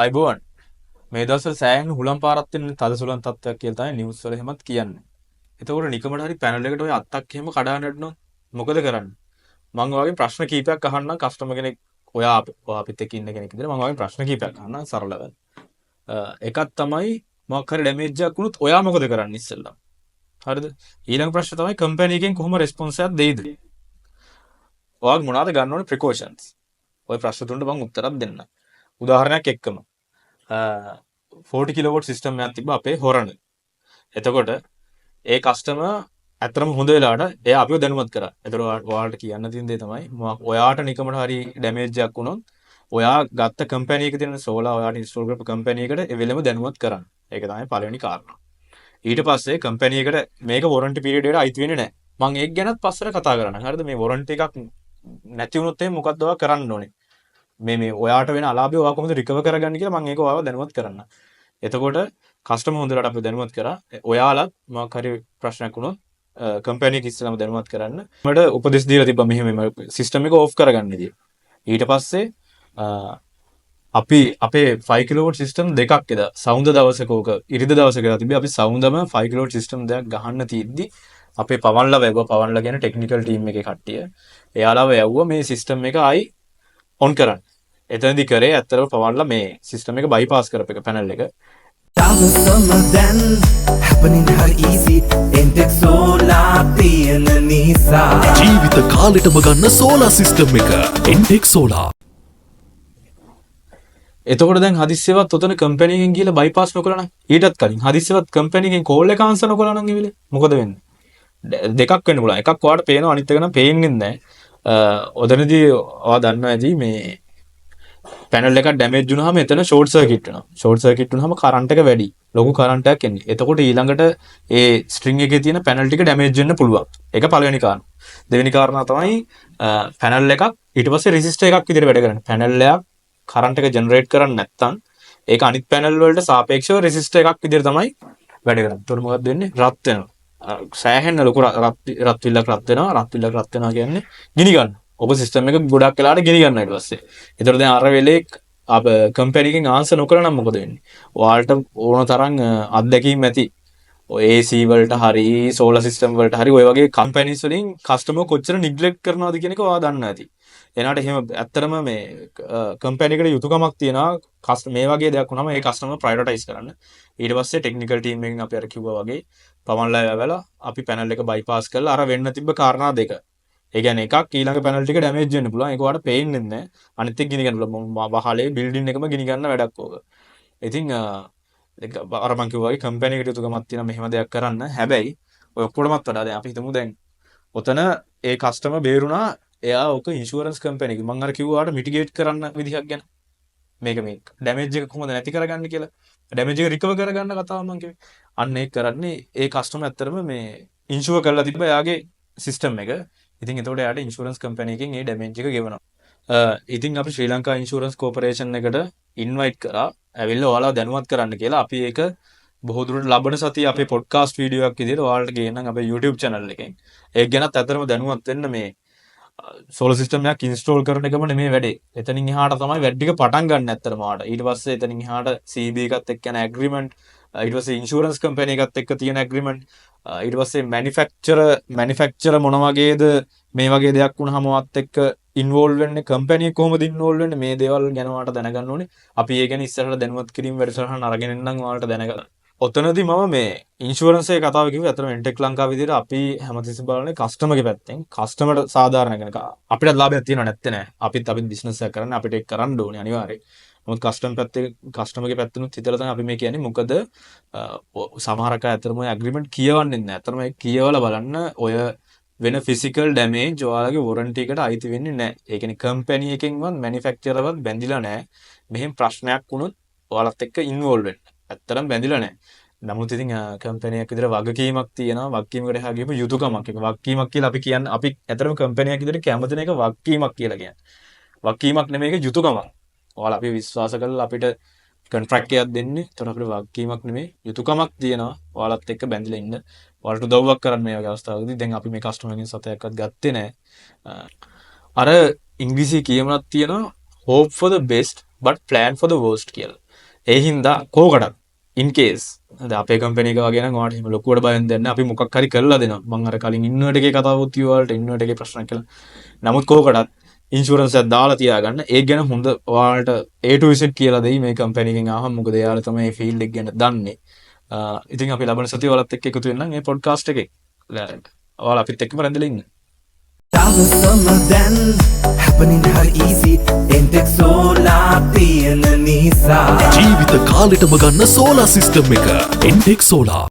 අයිබෝන් මේ දවස්වල සෑහෙන හුලම් පාරක් තියෙන තද සුළං තත්ත්වයක් කියලා තමයි නිවුස් වල එහෙමත් කියන්නේ. එතකොට නිකමට හරි පැනල් එකට ඔය අත්තක් එහෙම කඩාගෙන යනොත් මොකද කරන්නේ? මම ඔයාගෙන් ප්‍රශ්න කීපයක් අහන්නම් කස්ටමර් කෙනෙක් ඔයා අපිත් එක්ක ඉන්න කෙනෙක් විදිහට මම ඔයාගෙන් ප්‍රශ්න කීපයක් අහන්නම් සරලව. එකක් තමයි මොකක් හරි ඩැමේජ් එකක් වුණොත් ඔයා මොකද කරන්නේ ඉස්සෙල්ලා? හරිද? ඊළඟ ප්‍රශ්න තමයි කම්පැනි එකෙන් කොහොම රෙස්පොන්ස් එකක් දෙයිද? ඔයාගේ මොනවද ගන්න ඕනේ ප්‍රිකෝෂන්ස්? ඔය ප්‍රශ්න තුනට මම උත්තරයක් දෙන්නම්. උදාහරණයක් එක්කම 40 කිලෝවොට් සිස්ටම් එකක් තිබ්බ අපේ හොරණ. එතකොට ඒ කස්ටමර් ඇත්තටම හොඳ වෙලාවට එයා අපිව දැනුවත් කරා. එතකොට ඔයාලට කියන්න තියෙන දේ තමයි ඔයාට නිකමට හරි ඩැමේජ් එකක් වුණොත් ඔයා ගත්ත කම්පැනි එකේ තියෙන සෝලා ඔයාට ඉන්ස්ටෝල් කරපු කම්පැනි එකට ඒ වෙලෙම දැනුවත් කරන්න. ඒක තමයි පළවෙනි කාරණා. ඊට පස්සේ කම්පැනි එකට මේක වොරන්ටි පීරියඩ් එකට අයිති වෙන්නේ නැහැ. මම ඒක ගැනත් පස්සට කතා කරන්නම්. හරිද? මේ වොරන්ටි එකක් නැති වුණොත් එහෙනම් මොකක්ද ඔයා කරන්න ඕනේ? මේ ඔයාට වෙන අලාභය ඔයා කොහොමද රිකවර් කරගන්නේ කියලා මම ඒක ඔයාව දැනුවත් කරන්න. එතකොට කස්ටමර් හොඳට අපි දැනුවත් කරා. ඔයාලත් මොකක් හරි ප්‍රශ්නයක් වුණොත් කම්පැනි එක ඉස්සෙල්ලාම දැනුවත් කරන්න. මට උපදෙස් දීලා තිබ්බා මෙහෙම සිස්ටම් එක ඕෆ් කරගන්න විදිය. ඊට පස්සේ අපි අපේ 5 කිලෝවොට් සිස්ටම් දෙකක් එදා සවුන්ද දවසක ඕක ඉරිද දවසක එදා තිබ්බේ. අපි සවුන්දම 5 කිලෝවොට් සිස්ටම් දෙකක් ගහන්න තියද්දි අපේ පවන්ලා වැව්වා. පවන්ලා කියන්නේ ටෙක්නිකල් ටීම් එකේ කට්ටිය. එයාලව යවුවා මේ සිස්ටම් එක ආයි ඔන් කරන්න. එතනදි කරේ ඇත්තටම පවන්ලා මේ සිස්ටම් එක බයිපාස් කරපු එක පැනල් එක. ජීවිත කාලෙටම ගන්න සෝලා සිස්ටම් එක එන්ටෙක් සෝලා. එතකොට දැන් හදිස්සියවත් ඔතන කම්පැනි එකෙන් ගිහලා බයිපාස් නොකරා නම් ඊටත් කලින් හදිස්සියවත් කම්පැනි එකෙන් කෝල් එක ආන්සර් නොකරා නම් ඉවිලේ මොකද වෙන්නේ? දෙකක් වෙන්න පුළුවන්. එකක් ඔයාලට පේනවා අනිත් එක නම් පේන්නේ නැහැ. ඔතනදී ඔයා දන්නවා ඇති මේ පැනල් එකක් ඩැමේජ් වුණාම එතන ෂෝට් සර්කිට් වෙනවා. ෂෝට් සර්කිට් වුණාම කරන්ට් එක වැඩි. ලොකු කරන්ට් එකක් එන්නේ. එතකොට ඊළඟට ඒ ස්ට්‍රින්ග් එකේ තියෙන පැනල් ටික ඩැමේජ් වෙන්න පුළුවන්. ඒක පළවෙනි කාරණා. දෙවෙනි කාරණා තමයි පැනල් එකක් ඊට පස්සේ රෙසිස්ටර් එකක් විදිහට වැඩ කරන්නේ. පැනල් එකක් කරන්ට් එක ජෙනරේට් කරන්නේ නැත්නම් ඒක අනිත් පැනල් වලට සාපේක්ෂව රෙසිස්ටර් එකක් විදිහට තමයි වැඩ කරන්නේ. එතකොට මොකද වෙන්නේ? රත් වෙනවා. සෑහෙන ලොකු රත් විල්ලක් රත් වෙනවා. රත් විල්ලක් රත් වෙනවා කියන්නේ ගිනි ගන්න. ඔබ සිස්ටම් එක ගොඩක් වෙලාවට ගෙනි ගන්නවා ඊට පස්සේ. ඒතර දැන් අර වෙලේ අප කම්පැනි එකෙන් ආන්සර් නොකරන නම් මොකද වෙන්නේ? ඔයාලට ඕන තරම් අත්දැකීම් ඇති. ඔය AC වලට හරි සෝලර් සිස්ටම් වලට හරි ඔය වගේ කම්පැනිස් වලින් කස්ටමර් කොච්චර නිග්ලෙක්ට් කරනවද කියන එක ඔයා දන්නවා ඇති. එනකට එහෙම ඇත්තටම මේ කම්පැනි එකට යුතුයකමක් තියෙනවා මේ වගේ දෙයක් වුණාම ඒ කස්ටමර් ප්‍රයොරිටයිස් කරන්න. ඊට පස්සේ ටෙක්නිකල් ටීම් එකෙන් අපි අර කිව්වා වගේ පවන්ලා යවලා අපි පැනල් එක බයිපාස් කරලා අර වෙන්න තිබ්බ කාරණා දෙක. ඒ කියන්නේ එකක් ඊළඟ පැනල් ටික ඩැමේජ් වෙන්න පුළුවන්. ඒක ඔයාලට පේන්නේ නැහැ. අනිත් එක ගිනි ගන්න පුළුවන්. වහලේ බිල්ඩින් එකම ගිනි ගන්න වැඩක් ඕක. ඉතින් අර මං කිව්වා වගේ කම්පැනි එකට යුතුයකමක් තියෙනවා මෙහෙම දෙයක් කරන්න. හැබැයි ඔය ඔක්කොටමත් වඩා දැන් අපි හිතමු දැන් ඔතන ඒ කස්ටමර් බේරුණා. එයා ඔක ඉන්ෂුරන්ස් කම්පැනි එක. මං අර කිව්වාට මිටිගේට් කරන්න විදිහක් ගැන. මේක මේ ඩැමේජ් එක කොහොමද නැති කරගන්නේ කියලා. ඩැමේජ් එක රිකවර් කරගන්න කතාව මං කිව්වේ. අන්න ඒක කරන්නේ ඒ කස්ටමර් ඇත්තටම මේ ඉන්ෂුර් කරලා තිබ්බ එයාගේ සිස්ටම් එක. ඉතින් එතකොට එයාට ඉන්ෂුරන්ස් කම්පැනි එකෙන් ඒ ඩැමේජ් එක ගෙවනවා. ඉතින් අපි ශ්‍රී ලංකා ඉන්ෂුරන්ස් කෝපරේෂන් එකට ඉන්වයිට් කරා. ඇවිල්ලා ඔයාලා දැනුවත් කරන්න කියලා අපි ඒක බොහෝ දුරට ලබන සතිය අපේ පොඩ්කාස්ට් වීඩියෝ එකක් විදිහට ඔයාලට ගේන්නම් අපේ YouTube channel එකෙන්. ඒක ගැනත් අතරම දැනුවත් වෙන්න මේ සෝලර් සිස්ටම් එකක් ඉන්ස්ටෝල් කරන එකම නෙමෙයි වැඩේ. එතනින් එහාට තමයි වැඩ ටික පටන් ගන්න ඇත්තටම ඔයාලට. ඊට පස්සේ එතනින් එහාට CB එකත් එක්ක යන ඇග්‍රීමන්ට් ඊට පස්සේ ඉන්ෂුරන්ස් කම්පැනි එකත් එක්ක තියෙන ඇග්‍රීමන්ට් ඊට පස්සේ මැනුෆැක්චරර් මොන වගේද මේ වගේ දෙයක් වුණාම ඔයත් එක්ක ඉන්වෝල්ව් වෙන්නේ කම්පැනි එක කොහොමද ඉන්වෝල්ව් වෙන්නේ මේ දේවල් ගැන ඔයාලට දැනගන්න ඕනේ. අපි ඒ ගැන ඉස්සරහට දැනුවත් කිරීම වැඩසටහන අරගෙන එන්නම් ඔයාලට දැනගන්න. ඔතනදී මම මේ ඉන්ෂුරන්ස් එකේ කතාව කිව්වේ අතන එන්ටෙක් ලංකාව විදිහට අපි හැමතිස්සෙම බලන්නේ කස්ටමර්ගේ පැත්තෙන්. කස්ටමර්ට සාධාරණ කෙනෙක්. අපිට ලාභයක් තියෙනව නැත්තේ නෑ. අපිත් බිස්නස් එකක් කරන්නේ අපිට ඒක කරන්න ඕනේ අනිවාර්යයෙන්. මොකද කස්ටමර්ගේ පැත්තෙනුත් හිතලා තමයි අපි මේ කියන්නේ. මොකද සමහරක ඇත්තටම ඔය ඇග්‍රීමන්ට් කියවන්නේ නැහැ. ඇත්තටම ඒක කියවලා බලන්න ඔය වෙන ෆිසිකල් ඩැමේජ් ඔයාලගේ වොරන්ටි එකට අයිති වෙන්නේ නැහැ. ඒ කියන්නේ කම්පැනි එකෙන්වත් මැනුෆැක්චරර්වත් බැඳිලා නැහැ. මෙහෙම ප්‍රශ්නයක් වුණොත් ඔයාලත් එක්ක ඉන්වෝල්ව් වෙන්න. ඇත්තටම බැඳිලා නැහැ. නමුත් ඉතින් කම්පැනි එකක් විතර වගකීමක් තියෙනවා. වගකීමකට එහා ගියපු යුතුයකමක්. ඒක වගකීමක් කියලා අපි කියන්නේ අපි ඇත්තටම කම්පැනි එකක් විතර කැමතින එක වගකීමක් කියලා කියන්නේ. වගකීමක් නෙමෙයි ඒක යුතුයකමක්. ඔයාලා අපි විශ්වාස කරලා අපිට කොන්ට්‍රැක්ට් එකක් දෙන්නේ. ඒතකොට අපිට වගකීමක් නෙමෙයි යුතුයකමක් තියෙනවා. ඔයාලත් එක්ක බැඳිලා ඉන්න. ඔයාලට උදව්වක් කරන්න මේ වගේ අවස්ථාවකදී දැන් අපි මේ කස්ටමර්ගෙන් සතයක්වත් ගත්තේ නැහැ. අර ඉංග්‍රීසි කියමනක් තියෙනවා hope for the best but plan for the worst කියලා. ඒ හින්දා කෝකටත් in case අපේ කම්පැනි එක වගේ නම් ඔයාලට එහෙම ලොකුවට බයෙන් දෙන්න අපි මොකක් හරි කරලා දෙනවා. මම අර කලින් ඉන්වර්ට් එකේ කතාවුත් කිව්වාලට ඉන්වර්ට් එකේ ප්‍රශ්න කියලා. නමුත් කෝකටත් ඉන්ෂුරන්ස් එකක් දාලා තියාගන්න. ඒක ගැන හොඳ ඔයාලට A to Z කියලා දෙයි මේ කම්පැනි එකෙන් ආවම. මොකද එයාලා තමයි මේ ෆීල්ඩ් එක ගැන දන්නේ. ඉතින් අපි ලබන සතිය ඔයාලත් එක්ක එකතු වෙන්නම් මේ පොඩ්කාස්ට් එකේ. ඔයාලා අපිත් එක්කම රැඳිලා ඉන්න. happening hard easy Entex solar තියෙන නිසා ජීවිත කාලෙටම ගන්න සෝලා සිස්ටම් එක. Entex Solar